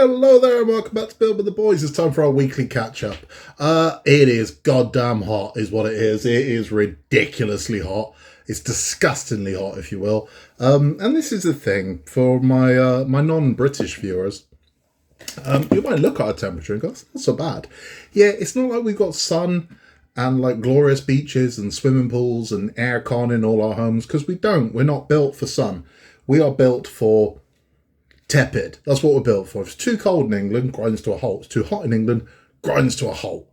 Hello there and welcome back to Build with the Boys. It's time for our weekly catch-up. It is goddamn hot is what it is. It is ridiculously hot. It's disgustingly hot, if you will. And this is the thing for my my non-British viewers. You might look at our temperature and go, it's not so bad. Yeah, it's not like we've got sun and like glorious beaches and swimming pools and aircon in all our homes, because we don't. We're not built for sun. We are built for tepid. That's what we're built for. If it's too cold in England, grinds to a halt. It's too hot in England, grinds to a halt.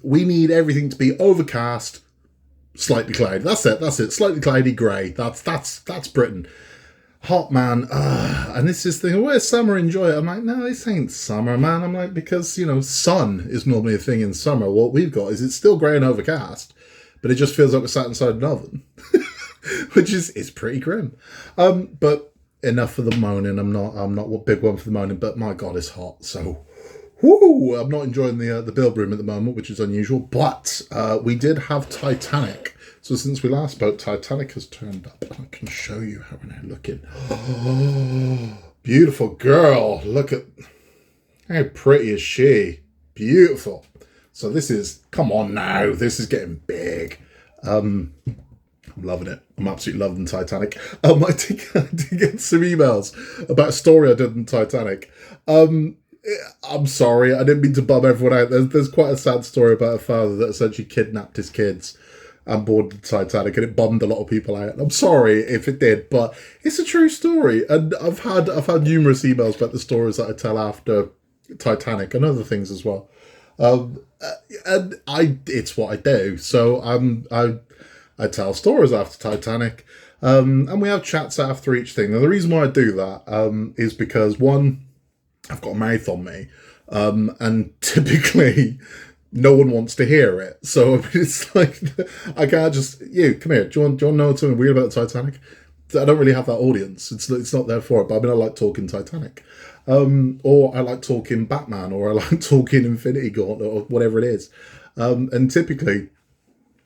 We need everything to be overcast, slightly cloudy. That's it. Slightly cloudy, grey. That's Britain. Hot, man. And this is the thing. Where's summer? Enjoy it. I'm like, no, this ain't summer, man. I'm like, because, you know, sun is normally a thing in summer. What we've got is it's still grey and overcast, but it just feels like we're sat inside an oven, which is pretty grim. But enough for the moaning. I'm not a big one for the moaning, but my God, it's hot. So, whoo! I'm not enjoying the build room at the moment, which is unusual. But we did have Titanic. So since we last spoke, Titanic has turned up. I can show you how we're now looking. Oh, beautiful girl. Look at how pretty is she. Beautiful. So this is, come on now. This is getting big. I'm loving it. I'm absolutely loving Titanic. I did get some emails about a story I did in Titanic. I'm sorry, I didn't mean to bum everyone out. There's quite a sad story about a father that essentially kidnapped his kids and boarded the Titanic, and it bummed a lot of people out. I'm sorry if it did, but it's a true story. And I've had numerous emails about the stories that I tell after Titanic and other things as well. And it's what I do. So I tell stories after Titanic, and we have chats after each thing. Now, the reason why I do that is because, one, I've got a mouth on me, and typically no one wants to hear it. So I mean, it's like, I can't just, come here, do you want to know something weird about the Titanic? I don't really have that audience. It's not there for it, but I mean, I like talking Titanic. Or I like talking Batman, or I like talking Infinity Gauntlet, or whatever it is. And typically,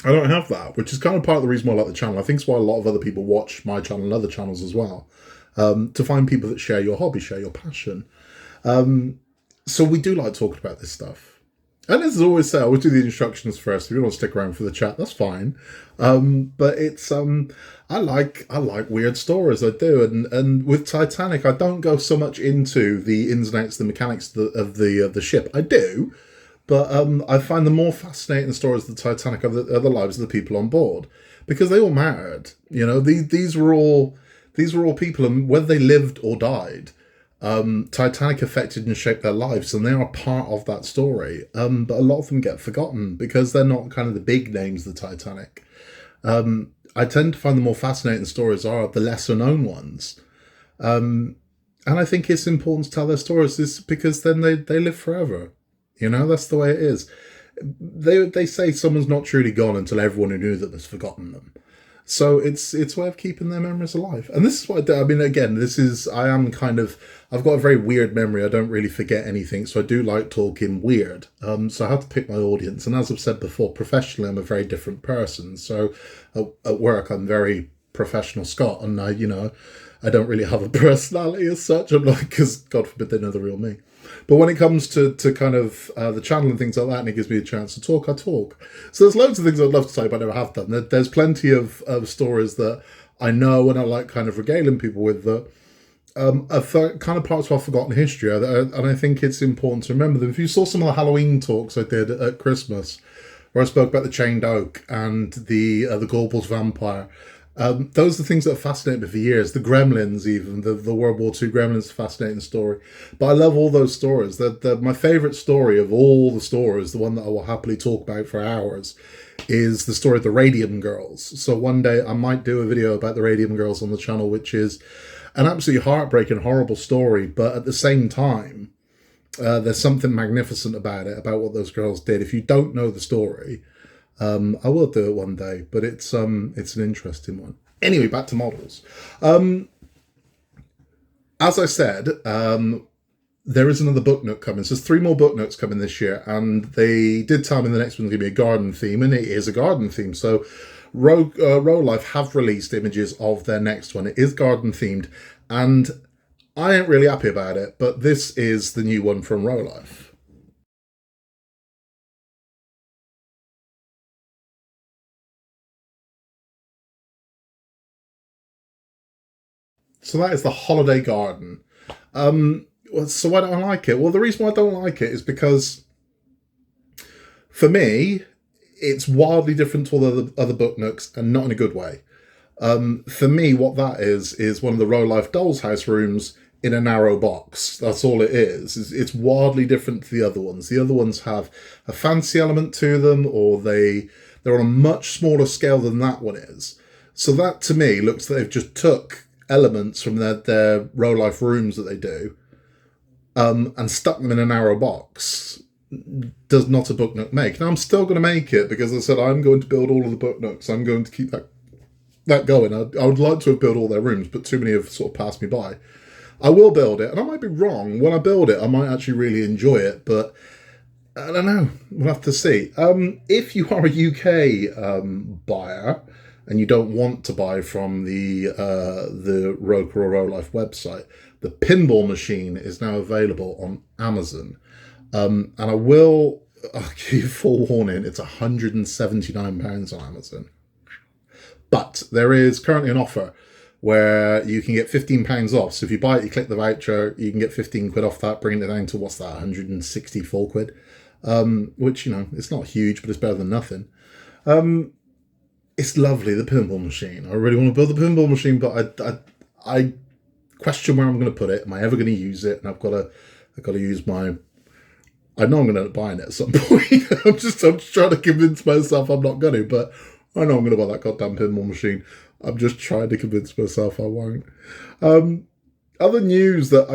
I don't have that, which is kind of part of the reason why I like the channel. I think it's why a lot of other people watch my channel and other channels as well. To find people that share your hobby, share your passion. So we do like talking about this stuff. And as I always say, I always do the instructions first. If you want to stick around for the chat, that's fine. But it's I like weird stories. I do, and with Titanic, I don't go so much into the ins and outs, the mechanics of the ship. I do. But I find the more fascinating stories of the Titanic are the lives of the people on board, because they all mattered. You know, these were all people, and whether they lived or died, Titanic affected and shaped their lives, and they are part of that story. But a lot of them get forgotten because they're not kind of the big names of the Titanic. I tend to find the more fascinating stories are the lesser known ones. And I think it's important to tell their stories because then they live forever. You know, that's the way it is. They say someone's not truly gone until everyone who knew them has forgotten them. So it's a way of keeping their memories alive. And this is what I do. I mean, again, I've got a very weird memory. I don't really forget anything. So I do like talking weird. So I have to pick my audience. And as I've said before, professionally, I'm a very different person. So at work, I'm very professional Scott. And I don't really have a personality as such. I'm like, because God forbid they know the real me. But when it comes to kind of the channel and things like that, and it gives me a chance to talk, I talk. So there's loads of things I'd love to say, but I never have done. There's plenty of stories that I know and I like kind of regaling people with that are kind of parts of our forgotten history. And I think it's important to remember them. If you saw some of the Halloween talks I did at Christmas, where I spoke about the chained oak and the Gorbals vampire, those are the things that have fascinated me for years. The Gremlins, even the World War II Gremlins, is a fascinating story. But I love all those stories. My favourite story of all the stories, the one that I will happily talk about for hours, is the story of the Radium Girls. So one day I might do a video about the Radium Girls on the channel, which is an absolutely heartbreaking, horrible story. But at the same time, there's something magnificent about it, about what those girls did. If you don't know the story, I will do it one day, but it's an interesting one. Anyway, back to models. As I said, there is another book nook coming. So there's 3 more book nooks coming this year, and they did tell me the next one's going to be a garden theme, and it is a garden theme. So Row Life have released images of their next one. It is garden themed, and I ain't really happy about it, but this is the new one from Rolife. So that is the Holiday Garden. So why don't I like it? Well, the reason why I don't like it is because, for me, it's wildly different to all the other book nooks, and not in a good way. For me, what that is one of the Rolife Doll's House rooms in a narrow box. That's all it is. It's wildly different to the other ones. The other ones have a fancy element to them, or they're on a much smaller scale than that one is. So that, to me, looks like they've just took elements from their Rolife rooms that they do, and stuck them in a narrow box. Does not a book nook make. Now, I'm still going to make it because I said I'm going to build all of the book nooks. I'm going to keep that going. I would like to have built all their rooms, but too many have sort of passed me by. I will build it, and I might be wrong. When I build it, I might actually really enjoy it, but I don't know. We'll have to see. If you are a UK buyer and you don't want to buy from the Roker or Rolife website, the pinball machine is now available on Amazon. And I'll give you full warning, it's £179 on Amazon. But there is currently an offer where you can get £15 off. So if you buy it, you click the voucher, you can get 15 quid off that, bringing it down to, what's that, 164 quid? Which, it's not huge, but it's better than nothing. It's lovely, the pinball machine. I really want to build the pinball machine, but I question where I'm going to put it. Am I ever going to use it? And I've got to use my... I know I'm going to end up buying it at some point. I'm just trying to convince myself I'm not going to, but I know I'm going to buy that goddamn pinball machine. I'm just trying to convince myself I won't. Other news that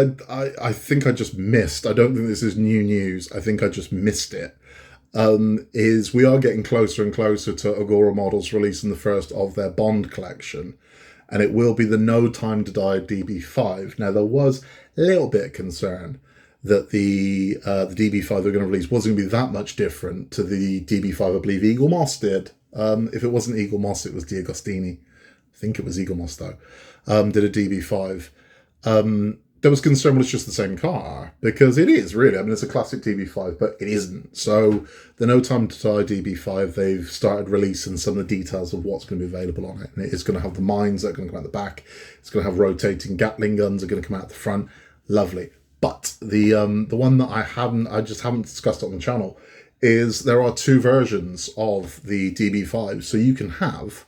I think I just missed, I don't think this is new news, I think I just missed it, is we are getting closer and closer to Agora Models releasing the first of their Bond collection, and it will be the No Time to Die DB5. Now, there was a little bit of concern that the DB5 they're going to release wasn't going to be that much different to the DB5 I believe Eagle Moss did. If it wasn't Eagle Moss, it was D'Agostini. I think it was Eagle Moss, though. Did a DB5. There was concern, well, it's just the same car, because it is, really. I mean, it's a classic DB5, but it isn't. So the No Time to Die DB5, they've started releasing some of the details of what's going to be available on it. And it is going to have the mines that are going to come out the back. It's going to have rotating Gatling guns that are going to come out the front. Lovely. But the one that I just haven't discussed on the channel is there are two versions of the DB5. So you can have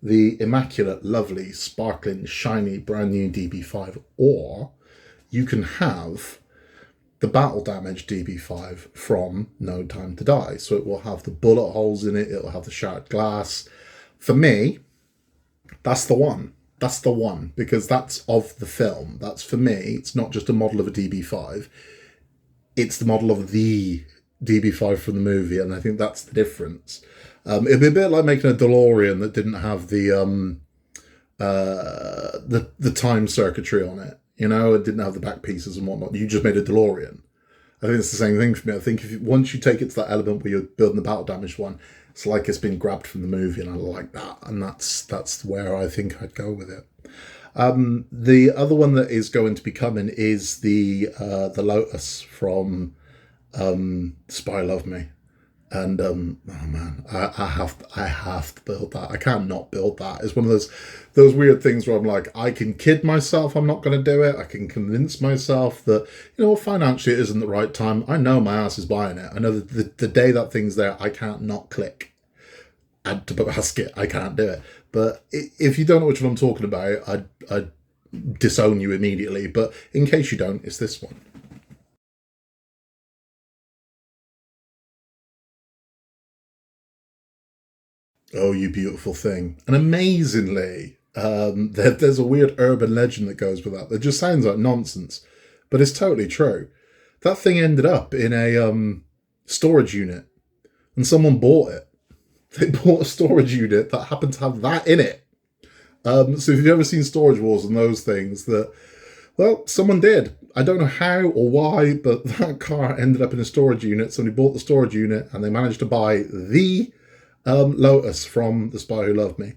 the immaculate, lovely, sparkling, shiny, brand new DB5, or you can have the battle damage DB5 from No Time to Die. So it will have the bullet holes in it, it'll have the shattered glass. For me, that's the one. That's the one, because that's of the film. That's, for me, it's not just a model of a DB5. It's the model of the DB5 from the movie, and I think that's the difference. It'd be a bit like making a DeLorean that didn't have the time circuitry on it. It didn't have the back pieces and whatnot. You just made a DeLorean. I think it's the same thing for me. I think once you take it to that element where you're building the battle damage one, it's like it's been grabbed from the movie, and I like that. And that's where I think I'd go with it. The other one that is going to be coming is the Lotus from Spy Love Me. And oh man, I have to build that. I can't not build that. It's one of those weird things where I'm like, I can kid myself I'm not going to do it. I can convince myself that, financially it isn't the right time. I know my ass is buying it. I know that the day that thing's there, I can't not click add to basket. I can't do it. But if you don't know which one I'm talking about, I'd disown you immediately. But in case you don't, it's this one. Oh, you beautiful thing. And amazingly, there's a weird urban legend that goes with that. That just sounds like nonsense, but it's totally true. That thing ended up in a storage unit, and someone bought it. They bought a storage unit that happened to have that in it. So if you've ever seen Storage Wars and those things, someone did. I don't know how or why, but that car ended up in a storage unit. Somebody bought the storage unit, and they managed to buy the Lotus from The Spy Who Loved Me.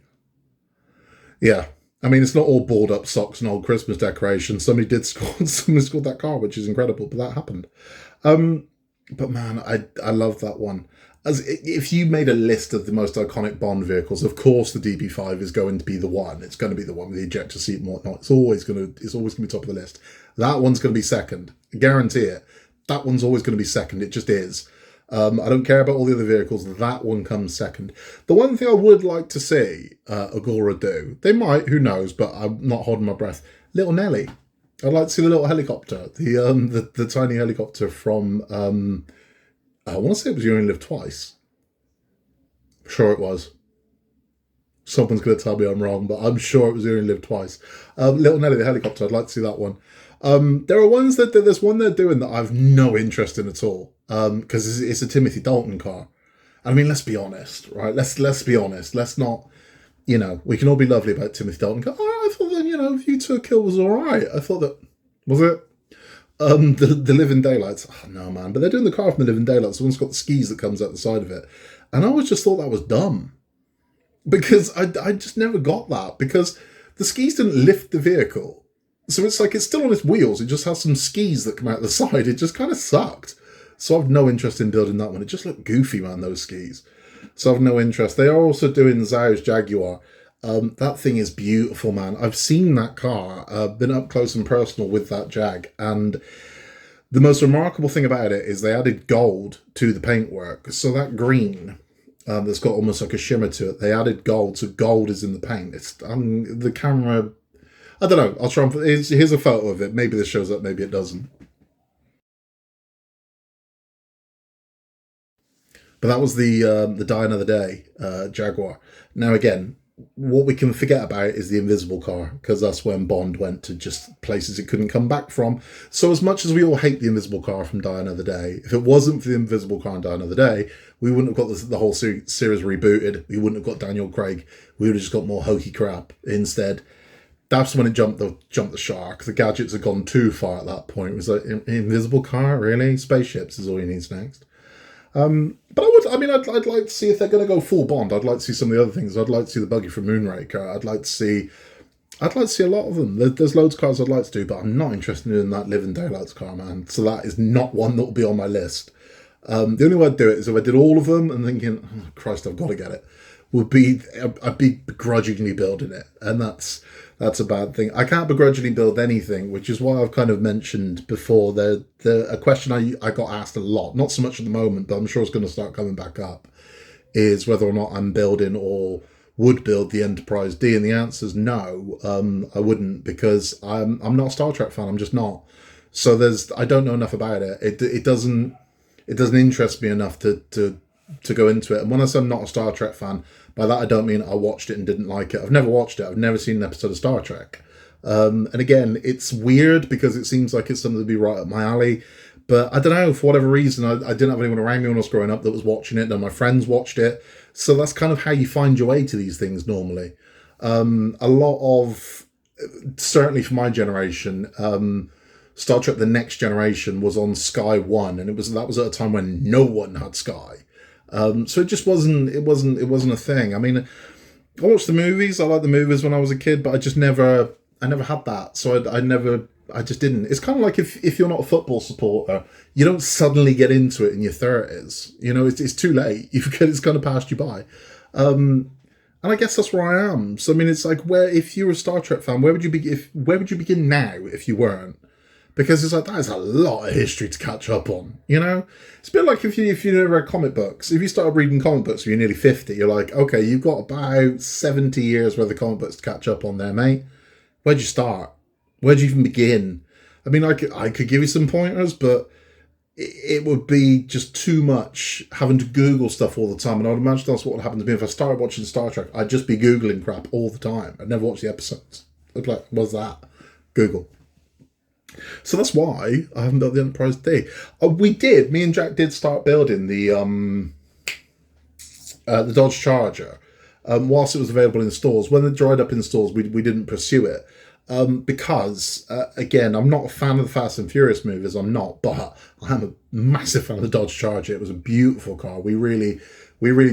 Yeah, I mean, it's not all board up socks and old Christmas decorations. Somebody scored that car, which is incredible, but that happened. But man, I love that one. As if you made a list of the most iconic Bond vehicles, of course the DB5 is going to be the one. It's going to be the one with the ejector seat and whatnot. It's always going to be top of the list. That one's going to be second. I guarantee it. That one's always going to be second. It just is. I don't care about all the other vehicles. That one comes second. The one thing I would like to see Agora do, they might, who knows, but I'm not holding my breath. Little Nelly. I'd like to see the little helicopter, the tiny helicopter from. I want to say it was You Only Live Twice. I'm sure it was. Someone's going to tell me I'm wrong, but I'm sure it was You Only Live Twice. Little Nelly the helicopter. I'd like to see that one. There are ones there's one they're doing that I've no interest in at all. Because it's a Timothy Dalton car. I mean, let's be honest, right? Let's be honest. Let's not, we can all be lovely about Timothy Dalton. Go, I thought that, View to a Kill was all right. I thought that, was it? The Living Daylights. Oh, no, man. But they're doing the car from the Living Daylights. The one's got the skis that comes out the side of it. And I always just thought that was dumb. Because I just never got that. Because the skis didn't lift the vehicle. So it's like it's still on its wheels. It just has some skis that come out the side. It just kind of sucked. So I've no interest in building that one. It just looked goofy, man, those skis. So I've no interest. They are also doing Zhao's Jaguar. That thing is beautiful, man. I've seen that car, been up close and personal with that Jag. And the most remarkable thing about it is they added gold to the paintwork. So that green that's got almost like a shimmer to it, they added gold. So gold is in the paint. It's the camera... I don't know. I'll try and... Here's a photo of it. Maybe this shows up, maybe it doesn't. But that was the Die Another Day Jaguar. Now, again, what we can forget about is the invisible car, because that's when Bond went to just places it couldn't come back from. So as much as we all hate the invisible car from Die Another Day, if it wasn't for the invisible car in Die Another Day, we wouldn't have got the whole series rebooted. We wouldn't have got Daniel Craig. We would have just got more hokey crap instead. That's when it jumped the shark. The gadgets had gone too far at that point. It was like, invisible car, really? Spaceships is all he needs next. But I'd like to see if they're going to go full Bond. I'd like to see some of the other things. I'd like to see the buggy from Moonraker. I'd like to see a lot of them. There's loads of cars I'd like to do, but I'm not interested in that Living Daylights car, man. So that is not one that will be on my list. The only way I'd do it is if I did all of them and thinking, oh, Christ, I've got to get it, I'd be begrudgingly building it. And that's a bad thing. I can't begrudgingly build anything, which is why I've kind of mentioned before a question I got asked a lot, not so much at the moment, but I'm sure it's going to start coming back up, is whether or not I'm building or would build the Enterprise D, and the answer is no. I wouldn't, because I'm not a Star Trek fan. I'm just not. So I don't know enough about it. It doesn't interest me enough to go into it. And when I say I'm not a Star Trek fan, by that I don't mean I watched it and didn't like it. I've never watched it. I've never seen an episode of Star Trek. And again, it's weird because it seems like it's something to be right up my alley. But I don't know, for whatever reason, I didn't have anyone around me when I was growing up that was watching it. None of my friends watched it. So that's kind of how you find your way to these things normally. A lot of, certainly for my generation, Star Trek The Next Generation was on Sky One, and that was at a time when no one had Sky. So it just wasn't a thing. I mean, I watched the movies. I liked the movies when I was a kid, but I never had that. So I just didn't. It's kind of like if you're not a football supporter, you don't suddenly get into it in your 30s. It's too late. It's kind of passed you by. And I guess that's where I am. So I mean, it's like, if you're a Star Trek fan, where would you begin now if you weren't? Because it's like, that is a lot of history to catch up on, It's a bit like if you never read comic books. If you started reading comic books when you're nearly 50, you're like, okay, you've got about 70 years worth of comic books to catch up on there, mate. Where'd you start? Where'd you even begin? I mean, I could give you some pointers, but it would be just too much having to Google stuff all the time. And I'd imagine that's what would happen to me if I started watching Star Trek. I'd just be Googling crap all the time. I'd never watch the episodes. I'd be like, what's that? Google. So that's why I haven't built the Enterprise D. Me and Jack did start building the Dodge Charger whilst it was available in stores. When it dried up in stores, we didn't pursue it because, again, I'm not a fan of the Fast and Furious movies. I'm not, but I'm a massive fan of the Dodge Charger. It was a beautiful car. We really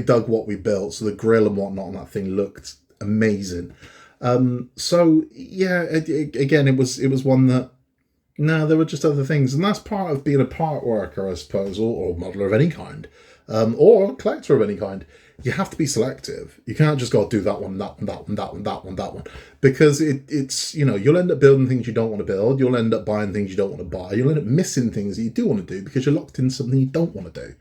dug what we built. So the grill and whatnot on that thing looked amazing. So yeah, again, it was one that no, there were just other things, and that's part of being a part worker, I suppose, or modeler of any kind, or a collector of any kind. You have to be selective. You can't just go do that one, that one, that one, that one, that one, that one, because it's you'll end up building things you don't want to build. You'll end up buying things you don't want to buy. You'll end up missing things that you do want to do because you're locked in something you don't want to do.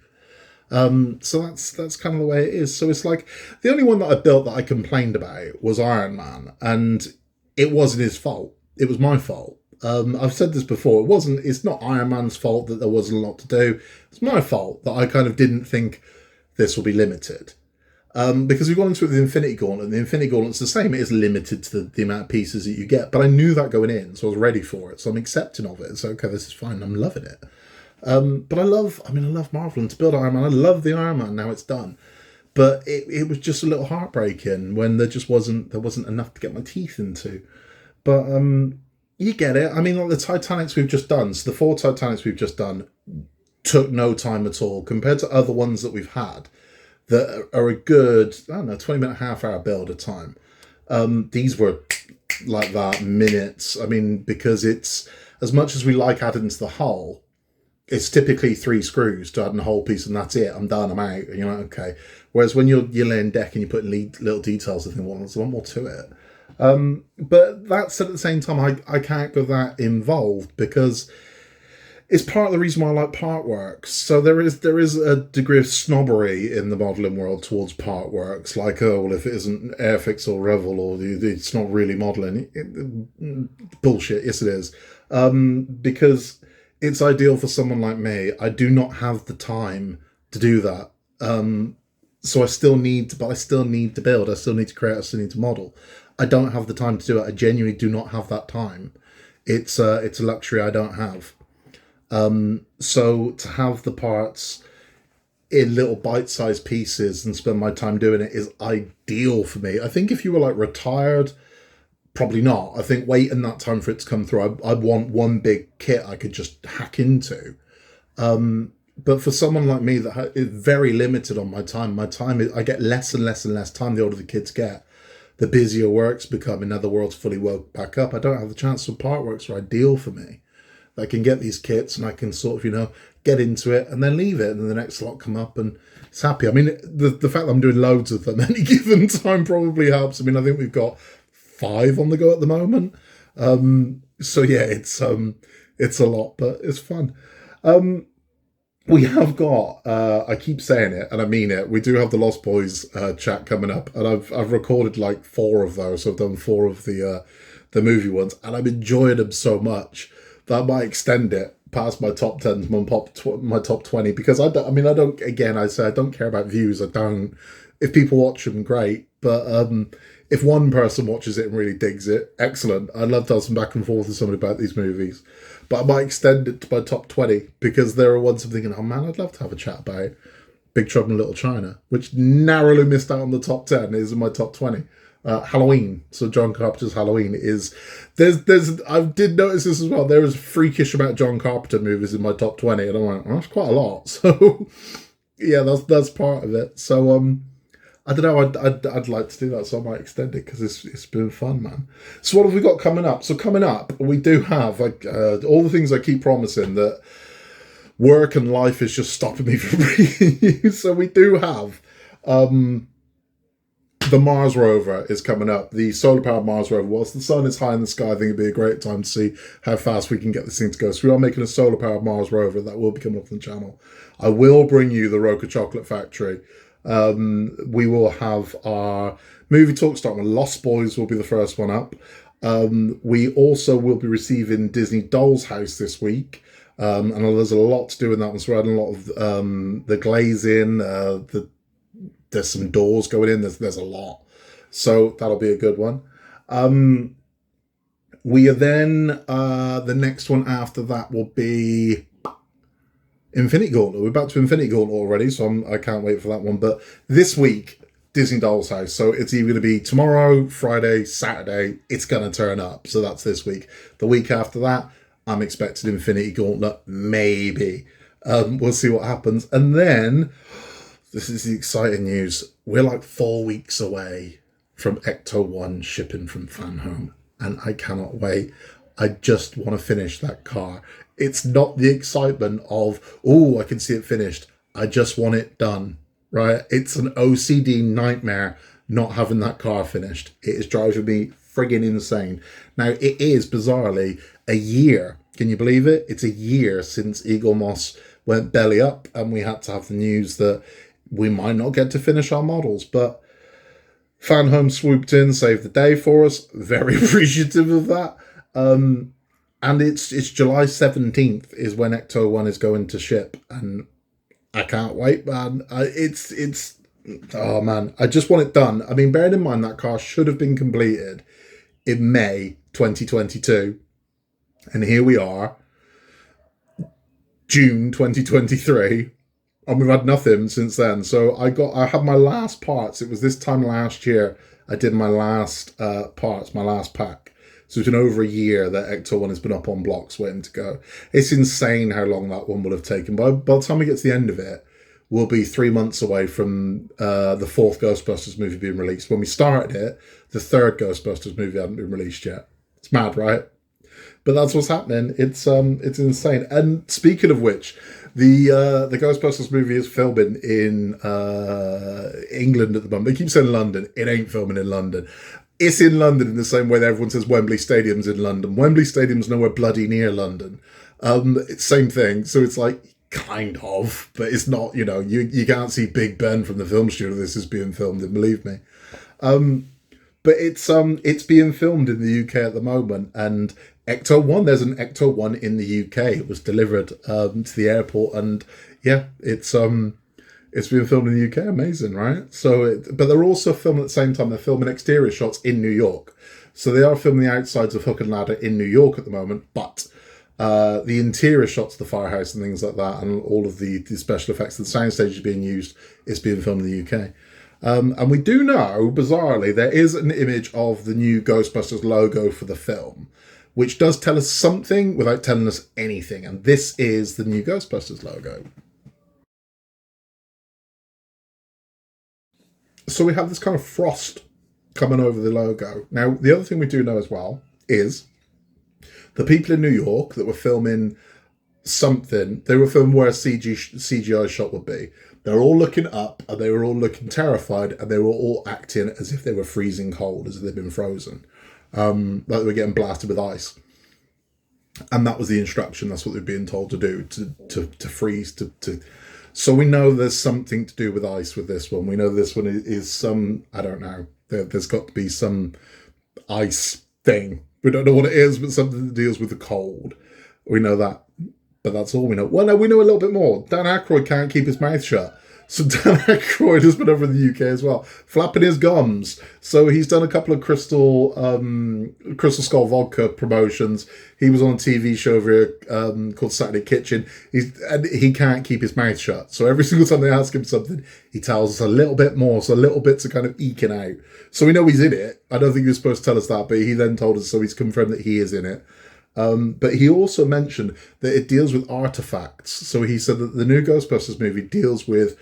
So that's kind of the way it is. So it's like the only one that I built that I complained about was Iron Man, and it wasn't his fault. It was my fault. I've said this before. It's not Iron Man's fault that there wasn't a lot to do. It's my fault that I kind of didn't think this will be limited. Because we've gone into it with the Infinity Gauntlet, and the Infinity Gauntlet's the same. It is limited to the amount of pieces that you get. But I knew that going in, so I was ready for it. So I'm accepting of it. So okay, this is fine. I'm loving it. But I love Marvel, and to build Iron Man, I love the Iron Man. Now it's done. But it was just a little heartbreaking when there wasn't enough to get my teeth into. But you get it. I mean, like the Titanics we've just done, so the 4 Titanics we've just done took no time at all compared to other ones that we've had that are a good, I don't know, 20-minute, half-hour build a time. These were like that, minutes. I mean, because it's, as much as we like adding to the hull, it's typically 3 screws to add in a whole piece and that's it. I'm done, I'm out. And you're like, okay. Whereas when you're laying deck and you put in little details, I think, well, there's a lot more to it. But that said, at the same time, I can't go that involved because it's part of the reason why I like part works. So there is a degree of snobbery in the modelling world towards part works, like, oh, well, if it isn't Airfix or Revel or it's not really modelling. Bullshit, yes it is. Because it's ideal for someone like me. I do not have the time to do that. So I still need to build, I still need to create, I still need to model. I don't have the time to do it. I genuinely do not have that time. It's a luxury I don't have. So to have the parts in little bite-sized pieces and spend my time doing it is ideal for me. I think if you were like retired, probably not. I think waiting that time for it to come through, I'd want one big kit I could just hack into. But for someone like me that is very limited on my time I get less and less and less time the older the kids get. The busier work's become, and now the world's fully woke back up. I don't have the chance, so part works are ideal for me. I can get these kits and I can sort of, get into it and then leave it, and then the next slot come up and it's happy. I mean, the fact that I'm doing loads of them any given time probably helps. I mean, I think we've got 5 on the go at the moment. So yeah, it's a lot, but it's fun. We have got, I keep saying it and I mean it, we do have the Lost Boys chat coming up, and I've recorded like 4 of those. So I've done 4 of the movie ones, and I'm enjoying them so much that I might extend it past my top 10 to my top 20, because I don't care about views. I don't. If people watch them, great. But if one person watches it and really digs it, excellent. I'd love to have some back and forth with somebody about these movies. But I might extend it to my top 20, because there are ones I'm thinking, oh man, I'd love to have a chat about Big Trouble in Little China, which narrowly missed out on the top 10, is in my top 20. Halloween, so John Carpenter's Halloween is I did notice this as well. There is a freakish amount of John Carpenter movies in my top 20, and I'm like, oh, that's quite a lot. So yeah, that's part of it. So I don't know. I'd like to do that, so I might extend it because it's been fun, man. So what have we got coming up? So coming up, we do have all the things I keep promising that work and life is just stopping me from bringing you. So we do have. The Mars rover is coming up, the solar-powered Mars rover. Whilst the sun is high in the sky, I think it'd be a great time to see how fast we can get this thing to go. So we are making a solar-powered Mars rover that will be coming up on the channel. I will bring you the Roca Chocolate Factory. We will have our movie talk starting with Lost Boys will be the first one up. We also will be receiving Disney Doll's House this week. And there's a lot to do in that one. So we're adding a lot of the glazing, there's some doors going in. There's a lot. So that'll be a good one. We are then, the next one after that will be Infinity Gauntlet. We're back to Infinity Gauntlet already, so I can't wait for that one. But this week, Disney Doll's House. So it's either going to be tomorrow, Friday, Saturday. It's going to turn up. So that's this week. The week after that, I'm expecting Infinity Gauntlet. Maybe. We'll see what happens. And then... this is the exciting news. We're like 4 weeks away from Ecto-1 shipping from Fan Home, and I cannot wait. I just want to finish that car. It's not the excitement of, oh, I can see it finished. I just want it done, right? It's an OCD nightmare not having that car finished. It is driving me friggin' insane. Now, it is, bizarrely, a year. Can you believe it? It's a year since Eagle Moss went belly up, and we had to have the news that we might not get to finish our models, but Fan Home swooped in, saved the day for us. Very appreciative of that. And it's July 17th is when Ecto-1 is going to ship, and I can't wait, man. Oh man, I just want it done. I mean, bearing in mind that car should have been completed in May 2022, and here we are, June 2023, and we've had nothing since then. So I had my last parts. It was this time last year I did my last parts, my last pack. So it's been over a year that Ecto-1 has been up on blocks waiting to go. It's insane how long that one will have taken. By the time we get to the end of it, we'll be 3 months away from the fourth Ghostbusters movie being released. When we started it, the third Ghostbusters movie hadn't been released yet. It's mad, right? But that's what's happening. It's insane. And speaking of which, the Ghostbusters movie is filming in England at the moment. They keep saying London. It ain't filming in London. It's in London in the same way that everyone says Wembley Stadium's in London. Wembley Stadium's nowhere bloody near London. It's same thing. So it's like, kind of, but it's not, you can't see Big Ben from the film studio this is being filmed in, believe me. But it's being filmed in the UK at the moment, and Ecto-1, there's an Ecto-1 in the UK. It was delivered to the airport, and yeah, it's being filmed in the UK. Amazing, right? But they're also filming at the same time. They're filming exterior shots in New York, so they are filming the outsides of Hook and Ladder in New York at the moment. But the interior shots of the firehouse and things like that, and all of the special effects, the sound stage is being used, is being filmed in the UK. And we do know, bizarrely, there is an image of the new Ghostbusters logo for the film, which does tell us something without telling us anything. And this is the new Ghostbusters logo. So we have this kind of frost coming over the logo. Now, the other thing we do know as well is the people in New York that were filming something, they were filming where a CGI shot would be. They were all looking up, and they were all looking terrified, and they were all acting as if they were freezing cold, as if they'd been frozen. Like they were getting blasted with ice. And that was the instruction. That's what they're being told to do, to freeze. So we know there's something to do with ice with this one. We know this one is some, I don't know, there's got to be some ice thing. We don't know what it is, but something that deals with the cold. We know that. But that's all we know. Well, no, we know a little bit more. Dan Aykroyd can't keep his mouth shut. So Dan Aykroyd has been over in the UK as well, flapping his gums. So he's done a couple of Crystal Skull vodka promotions. He was on a TV show over here called Saturday Kitchen. And he can't keep his mouth shut. So every single time they ask him something, he tells us a little bit more. So little bits are kind of eking out. So we know he's in it. I don't think he was supposed to tell us that, but he then told us, so he's confirmed that he is in it. But he also mentioned that it deals with artifacts. So he said that the new Ghostbusters movie deals with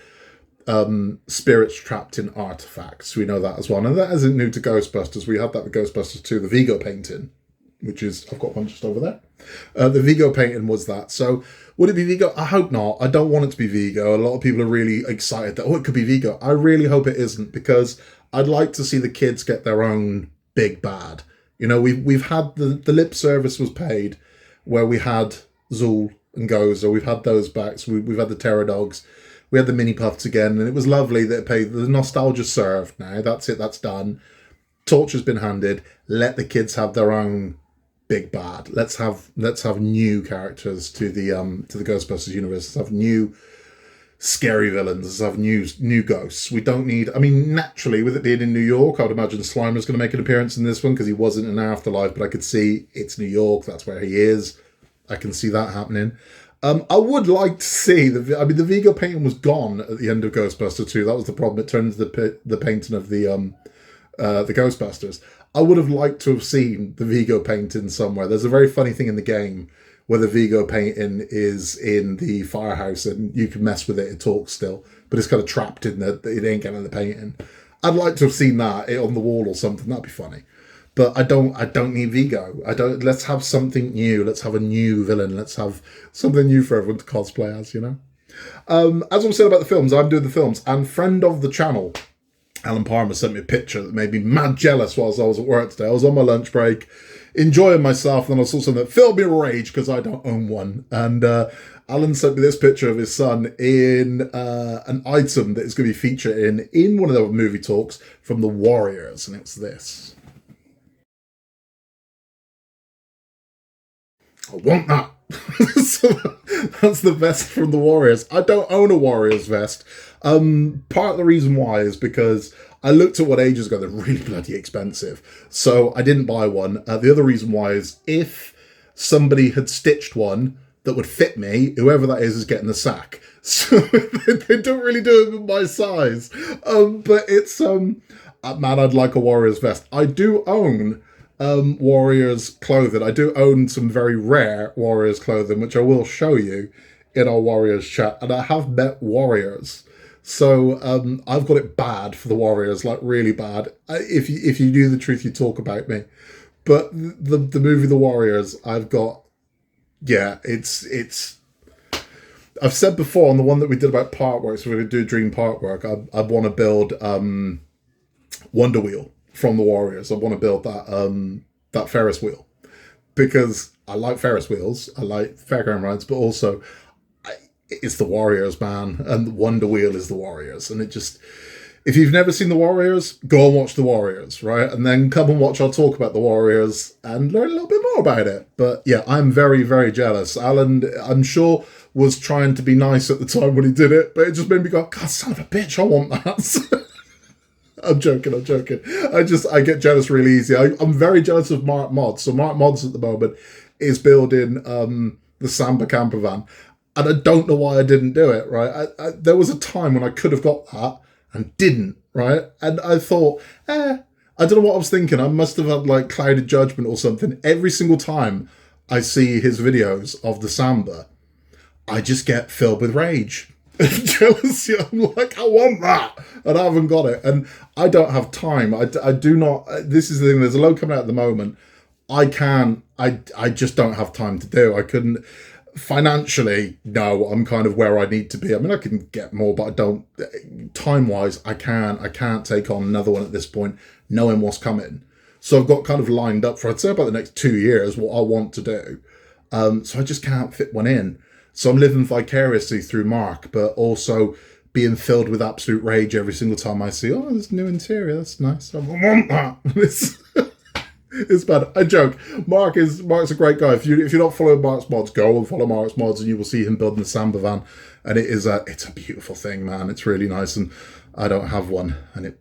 spirits trapped in artifacts. We know that as well. And that isn't new to Ghostbusters. We had that with Ghostbusters 2, the Vigo painting, which is, I've got one just over there. The Vigo painting was that. So would it be Vigo? I hope not. I don't want it to be Vigo. A lot of people are really excited that, it could be Vigo. I really hope it isn't, because I'd like to see the kids get their own big bad. We've had the lip service was paid, where we had Zool and Gozer. We've had those back. So we've had the Terror Dogs. We had the Mini Puffs again, and it was lovely that it paid. The nostalgia served now. That's it. That's done. Torch has been handed. Let the kids have their own big bad. Let's have new characters to the Ghostbusters universe. Let's have new scary villains. Let's have new ghosts. We don't need... I mean, naturally, with it being in New York, I would imagine Slimer's going to make an appearance in this one, because he wasn't in Afterlife, but I could see it's New York. That's where he is. I can see that happening. I would like to see... the Vigo painting was gone at the end of Ghostbusters 2. That was the problem. It turned into the painting of the Ghostbusters. I would have liked to have seen the Vigo painting somewhere. There's a very funny thing in the game where the Vigo painting is in the firehouse, and you can mess with it. It talks still, but it's kind of trapped in it ain't getting the painting. I'd like to have seen that on the wall or something. That'd be funny. But I don't need Vigo. I don't. Let's have something new. Let's have a new villain. Let's have something new for everyone to cosplay as. You know. As I was saying about the films, I'm doing the films, and friend of the channel, Alan Palmer, sent me a picture that made me mad jealous whilst I was at work today. I was on my lunch break, enjoying myself, and then I saw something that filled me with rage because I don't own one. And Alan sent me this picture of his son in an item that is going to be featured in one of the movie talks from the Warriors, and it's this. I want that. So that's the vest from the Warriors. I don't own a Warriors vest. Part of the reason why is because I looked at what ages ago. They're really bloody expensive. So I didn't buy one. The other reason why is if somebody had stitched one that would fit me, whoever that is getting the sack. So they don't really do it with my size. But it's, man, I'd like a Warriors vest. I do own Warriors clothing. I do own some very rare Warriors clothing, which I will show you in our Warriors chat. And I have met Warriors. So I've got it bad for the Warriors, like really bad. If you knew the truth, you'd talk about me. But the movie The Warriors, I've got, yeah, it's. I've said before on the one that we did about Parkwork, so we're going to do Dream Parkwork, I want to build Wonder Wheel from the Warriors. I want to build that Ferris wheel because I like Ferris wheels. I like fairground rides, but also it's the Warriors, man, and Wonder Wheel is the Warriors. And it just, if you've never seen the Warriors, go and watch the Warriors, right? And then come and watch our talk about the Warriors and learn a little bit more about it. But yeah, I'm very, very jealous. Alan, I'm sure, was trying to be nice at the time when he did it, but it just made me go, God, son of a bitch, I want that. I'm joking. I get jealous really easy. I'm very jealous of Mark Mods. So Mark Mods at the moment is building the Samba camper van. And I don't know why I didn't do it, right? There was a time when I could have got that and didn't, right? And I thought, I don't know what I was thinking. I must have had like clouded judgment or something. Every single time I see his videos of the Samba, I just get filled with rage. Jealousy. I'm like, I want that, and I haven't got it, and I don't have time. I do not. This is the thing. There's a load coming out at the moment. I just don't have time to do. I couldn't financially. No, I'm kind of where I need to be. I mean, I can get more, but I don't. Time wise, I can't take on another one at this point, knowing what's coming. So I've got kind of lined up for, I'd say, about the next 2 years what I want to do. So I just can't fit one in. So I'm living vicariously through Mark, but also being filled with absolute rage every single time I see, oh, there's a new interior, that's nice. I want that. It's bad. I joke. Mark's a great guy. If you're not following Mark's Mods, go and follow Mark's Mods, and you will see him building the Samba van. And it's a beautiful thing, man. It's really nice, and I don't have one, and it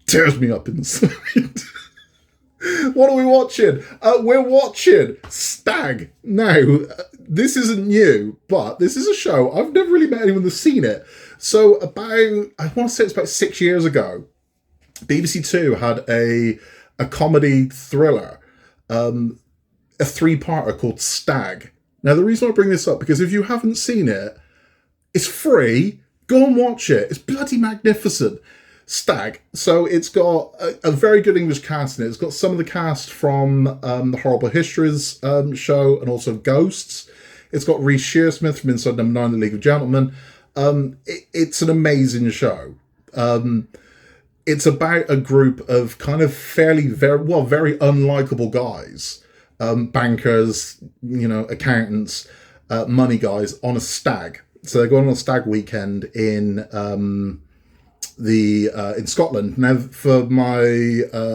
tears me up inside. What are we watching? We're watching Stag. Now, this isn't new, but this is a show. I've never really met anyone that's seen it. So I want to say it's about 6 years ago, BBC Two had a comedy thriller, a 3-parter called Stag. Now, the reason I bring this up, because if you haven't seen it, it's free. Go and watch it. It's bloody magnificent. Stag. So it's got a very good English cast in it. It's got some of the cast from the Horrible Histories show and also Ghosts. It's got Reece Shearsmith from Inside Number 9, The League of Gentlemen. It's an amazing show. It's about a group of kind of very unlikable guys, bankers, accountants, money guys on a stag. So they're going on a stag weekend in Scotland. Now, for my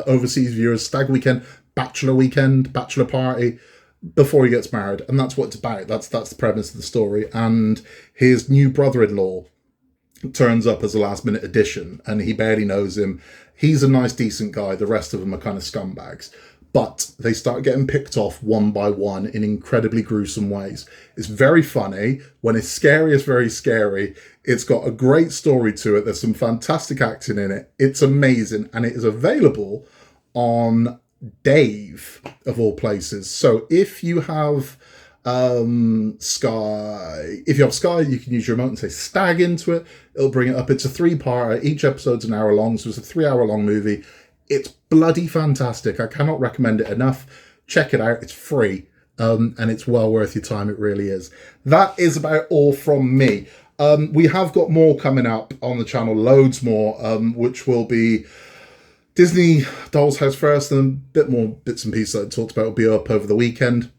overseas viewers, stag weekend, bachelor party before he gets married, and that's what it's about. That's the premise of the story. And his new brother-in-law turns up as a last-minute addition, and he barely knows him. He's a nice, decent guy. The rest of them are kind of scumbags. But they start getting picked off one by one in incredibly gruesome ways. It's very funny. When it's scary, it's very scary. It's got a great story to it. There's some fantastic acting in it. It's amazing. And it is available on Dave, of all places. So if you have Sky. If you have Sky, you can use your remote and say Stag into it. It'll bring it up. It's a 3-parter. Each episode's an hour long, so it's a 3-hour long movie. It's bloody fantastic. I cannot recommend it enough. Check it out. It's free, and it's well worth your time. It really is. That is about all from me. We have got more coming up on the channel, loads more, which will be Disney Doll's House first, and a bit more bits and pieces that I talked about will be up over the weekend.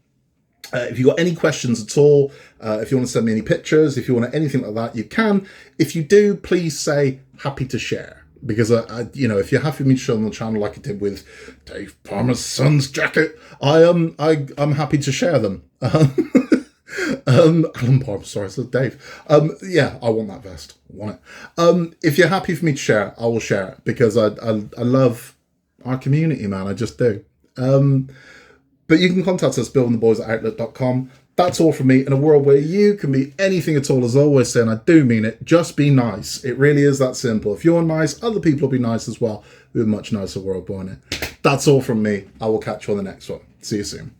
If you've got any questions at all, if you want to send me any pictures, if you want anything like that, you can. If you do, please say happy to share. Because, if you're happy with me to show on the channel like I did with Dave Palmer's son's jacket, I'm happy to share them. Alan Palmer, sorry, I said Dave. Yeah, I want that vest. I want it. If you're happy for me to share, I will share it because I love our community, man. I just do. But you can contact us, buildingtheboys@outlook.com. That's all from me. In a world where you can be anything at all, as I always say, and I do mean it, just be nice. It really is that simple. If you're nice, other people will be nice as well. We have a much nicer world, won't it? That's all from me. I will catch you on the next one. See you soon.